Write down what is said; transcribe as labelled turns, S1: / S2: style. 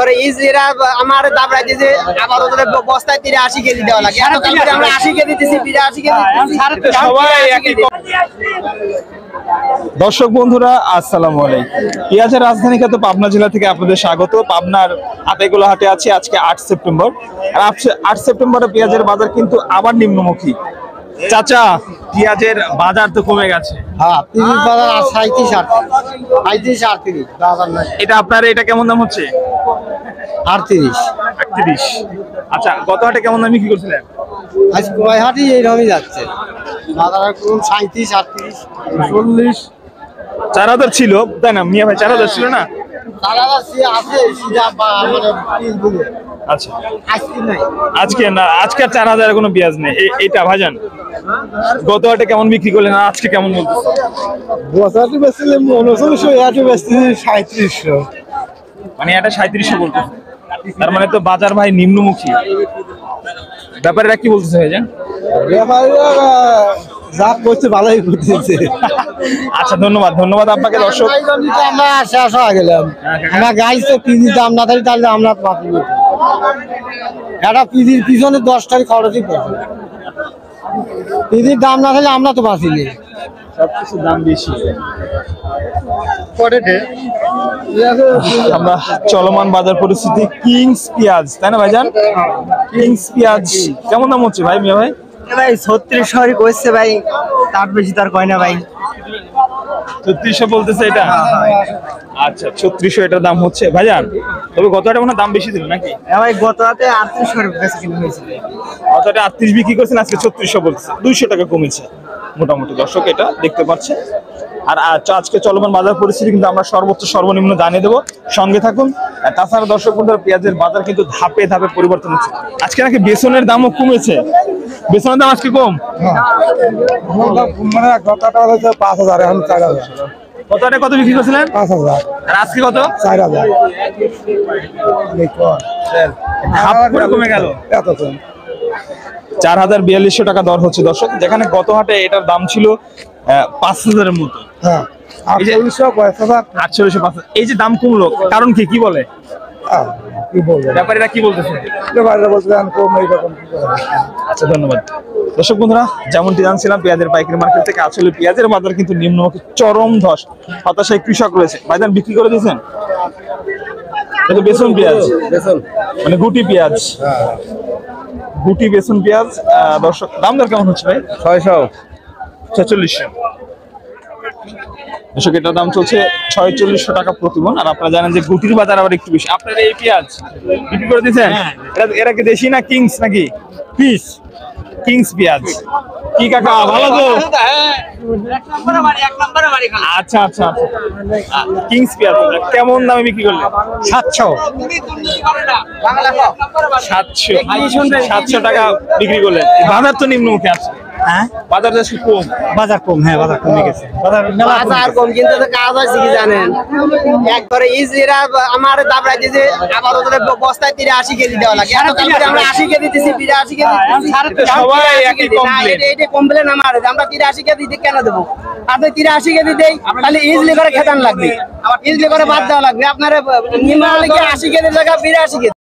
S1: করে ইজরা আমার দাবড়াই দিয়েছে আবার ওদের বস্তায় 83 কেজি দেওয়া লাগে এত কাল আমরা 80 কেজি দিতেছি 82 কেজি দিতেছি
S2: সবাই একই। দর্শক বন্ধুরা আসসালামু আলাইকুম। পেঁয়াজের রাজধানী খ্যাত পাবনা জেলা থেকে আপনাদের স্বাগত। পাবনার আতাইকুলা হাটে আছি আজকে 8 সেপ্টেম্বর। আর 8 সেপ্টেম্বরে পেঁয়াজের বাজার কিন্তু আবার নিম্নমুখী। চাচা, পেঁয়াজের বাজার তো কমে গেছে।
S1: হ্যাঁ, পিস বাজার 37 38 বাজার নাই।
S2: এটা আপনার এটা কেমন দাম হচ্ছে?
S1: 38
S2: 38। আচ্ছা, গত হাটে কেমন দাম বিক্রি করছিলেন?
S1: আজ কয় হাটই এইরকমই যাচ্ছে। বাজার কোন 37 38 40
S2: 4000 ছিল তাই না মিয়া ভাই? 4000 ছিল না?
S1: তারা আছে সিধা মানে পিস গুলো
S2: আচ্ছা,
S1: আজকে নাই।
S2: আজকে না, আজকে আর 4000 কোনো পেঁয়াজ নেই। এইটা ভাইজান গত হাটে কেমন বিক্রি করলেন আর আজকে কেমন বলতেছে?
S1: বছরটি বেচলে 3900 এটি বেচতে 3700।
S2: মানে এটা 3700 বলতেছে। তার মানে তো বাজার ভাই নিম্নমুখী। ব্যাপারীরা কি বলতেছে ভাইজান?
S1: ব্যাপারীরা যা করছে ভালোই করতেছে।
S2: আচ্ছা, ধন্যবাদ ধন্যবাদ আপনাকে। দর্শক
S1: আমরা শেষ হয়ে গেলাম। আমরা গাইছে পিজির দাম না থাকি তাহলে আমরা পাবো না। এটা পিজির পিছনে 10 টাকা খরচই পড়বে। পিজির দাম না থাকলে আমরা তো বাঁচি না।
S2: সবকিছুর দাম বেশি।
S1: পড়েটে
S2: আমরা চলমান বাজার পরিস্থিতি কিংস পেঁয়াজ তাই না ভাইজান? কিংস পেঁয়াজ কেমন দাম হচ্ছে ভাই মিয়া ভাই?
S1: ভাই 3600 কইছে ভাই, তার বেশি তার কয় না ভাই।
S2: 3600 বলতেছে এটা। আচ্ছা, 3600 এটার দাম হচ্ছে ভাইজান। তবে গত হাটে মনে হয় দাম বেশি দিল নাকি?
S1: হ্যাঁ ভাই, গত রাতে 3800 বেশি কিলো হয়েছিল।
S2: গত হাটে 38 বিক্রি করছেন, আজকে 3600 বলছে। 200 টাকা কমেছে মোটামুটি। দর্শক এটা দেখতে পাচ্ছে। আর আজকে চলমান বাজার পরিস্থিতি কিন্তু আমরা সর্বোচ্চ সর্বনিম্ন জানিয়ে দেবো, সঙ্গে থাকুন। তাছাড়া দর্শক বন্ধুরা, পেঁয়াজের বাজার কিন্তু ধাপে ধাপে পরিবর্তন হচ্ছে। আজকে নাকি বেসনের দামও কমেছে। বেসনের দাম আজকে কম।
S1: মানে গত টাকা হচ্ছে 5000, এখন 4000।
S2: কত হাটে কত বিক্রি করছিলেন?
S1: 5000
S2: আর আজকে কত?
S1: 4000।
S2: হাফ করে কমে গেল।
S1: এত কম।
S2: 4042 টাকা দর হচ্ছে দর্শক, যেখানে গত হাটে এটার দাম ছিল 5000 এর মতো।
S1: হ্যাঁ, 4800 5000।
S2: 4800 5000। এই যে দাম কমলো, কারণ কি কি বলে
S1: কি বলবো,
S2: ব্যাপারীরা কি বলতেছে?
S1: ব্যাপারীরা বলছেন কম এইরকম কি করে।
S2: আচ্ছা, ধন্যবাদ। দর্শক বন্ধুরা, যেমনটি জানছিলাম পেঁয়াজের পাইকারি মার্কেট থেকে, আসলে পেঁয়াজের বাজার কিন্তু নিম্নমুখী, চরম ধস। হতাশায় কৃষক রয়েছে। ভাইজান বিক্রি করে দিয়েছেন? এটা বেসন পেঁয়াজ, মানে গুটি পেঁয়াজ, গুটি বেসন পেঁয়াজ। দর্শক দাম দর কেমন হচ্ছে ভাই? 646। দর্শক এটার দাম চলছে 4600 টাকা প্রতি মণ। আর আপনারা জানেন যে গুটির বাজার আবার একটু বেশি। আপনারা এই পেঁয়াজ বিক্রি করে দিয়েছেন? এরা কি দেশি না কিংস নাকি? পিস কিংস পেঁয়াজ। কি কাকা ভালো তো? আচ্ছা আচ্ছা আচ্ছা, কিংস পেঁয়াজ কেমন দামে বিক্রি করলেন?
S1: 700
S2: 700 টাকা বিক্রি করলেন। বাজার তো নিম্নমুখী আছে।
S1: হ্যাঁ,
S2: বাজার যাচ্ছে কম।
S1: বাজার কম। হ্যাঁ, বাজার কমে গেছে। বাজার কম, কিন্তু কাজ আছে কি জানেন, একবারে ইজরা আমার দাবড়াই দিয়েছে আবার ওদের বস্তায় 83 কেজি দেওয়া লাগে এত কাল আমরা 80 কেজি দিতেছি 82 কেজি দিতেছি।
S2: সবাই একই কমপ্লেন।
S1: এটা কমপ্লেন আমার, আমরা 83 কেজি কেন দেবো? আপনি 83 কেজি দেই তাহলে ইজলি করে খেতান লাগবে, ইজলি করে বাদ দেওয়া লাগবে। আপনার নিম্ন হলে কি 80 কেজি জায়গা 82 কেজি।